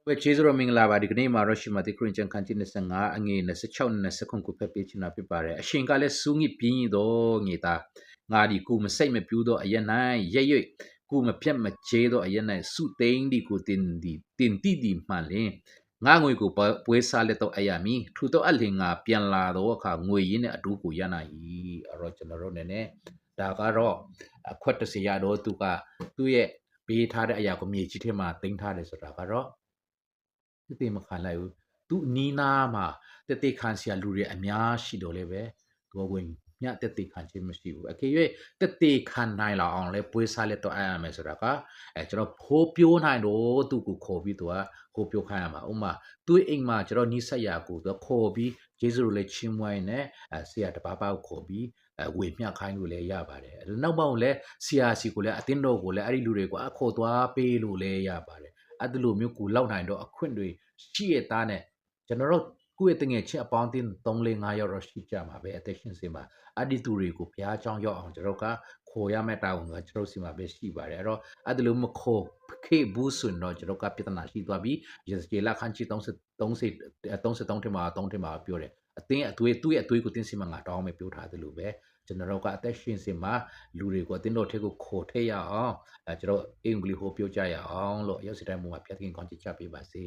We chezro mingla ba dikni maro shimati krin chang khanchi ne sanga angi na se chau na se khong ku phe pe china pi pare a shin ka le sungi pin do ngi ta nga di ku ma sai me pyu do ayan nai ye ye ku ma phyat ma che do ayan nai su tein di ku tin ti di ma le nga ngoi ku pwe sa le to ayami thu to a le nga pian la do kha ngoi yin ne atu ku yan na yi aro chana ro ne ne da ka ro khwat ta se ya do tu ka tu ye ပေးထားတဲ့အရာကိုမြေကြီးထဲမှာတင်ထားတယ်ဆိုတာကတော့တတိမခံလိုက်ဘူးသူနီးနာမှာတတိခံเสียလူတွေအများရှိတော့လေပဲသူဝင်ညတတိခံခြင်းမရှိဘူးအခေ၍တတိခံနိုင်လောက်အောင်လဲပွေးစားလက်တော့အားရမယ်ဆိုတာကကျွန်တော်ဖိုးပြိုးနိုင်တော့သူကိုခေါ်ပြီးသူကကိုပြိုးခိုင်းရမှာဥမာသူ့အိမ်မှာကျွန်တော်နီးစက်ရကိုသူခေါ်ပြီးဂျေဇုလည်းချင်းဝိုင်းနဲ့ဆရာတပါးပါကိုခေါ်ပြီးဝေမျှခိုင်းလို့လည်းရပါတယ်နောက်ပေါင်းလည်းဆရာစီကိုလည်းအတင်းတော်ကိုလည်းအဲ့ဒီလူတွေကိုအခေါ်သွားပေးလို့လည်းရပါတယ်အဲ့ဒီလိုမျိုးကိုလောက်နိုင်တော့အခွင့်တွေရှိရတာနဲ့ကျွန်တော်တို့ကိုယ့်ရဲ့တငယ်ချင်းအပေါင်းအသင်း3-5ယောက်တော့ရှိကြမှာပဲအသက်ရှင်စင်မှာအဲ့ဒီသူတွေကိုဘုရားကျောင်းရောက်အောင်ကျွန်တော်ကခေါ်ရမယ့်တာဝန်ကကျွန်တော်စီမှာပဲရှိပါတယ်အဲ့တော့အဲ့ဒီလိုမခေါ်ခေဘူးဆိုတော့ကျွန်တော်ကပြဿနာရှိသွားပြီးရစကေလာခန်းချီ33ထင်မှာပြောတယ်အတင်းအသွေးသူ့ရဲ့အသွေးကိုတင်းစီမှာငါတောင်းမယ်ပြောထားတယ်လို့ပဲကျွန်တော်ကအသက်ရှင်စင်မှာလူတွေကိုအတင်းတော်ထက်ကိုခေါ်ထည့်ရအောင်ကျွန်တော်အင်္ဂလိပ်ဟောပြောကြရအောင်လို့ရောက်စီတိုင်းမှာဖျက်ခင်ကောင်းချချပေးပါစေ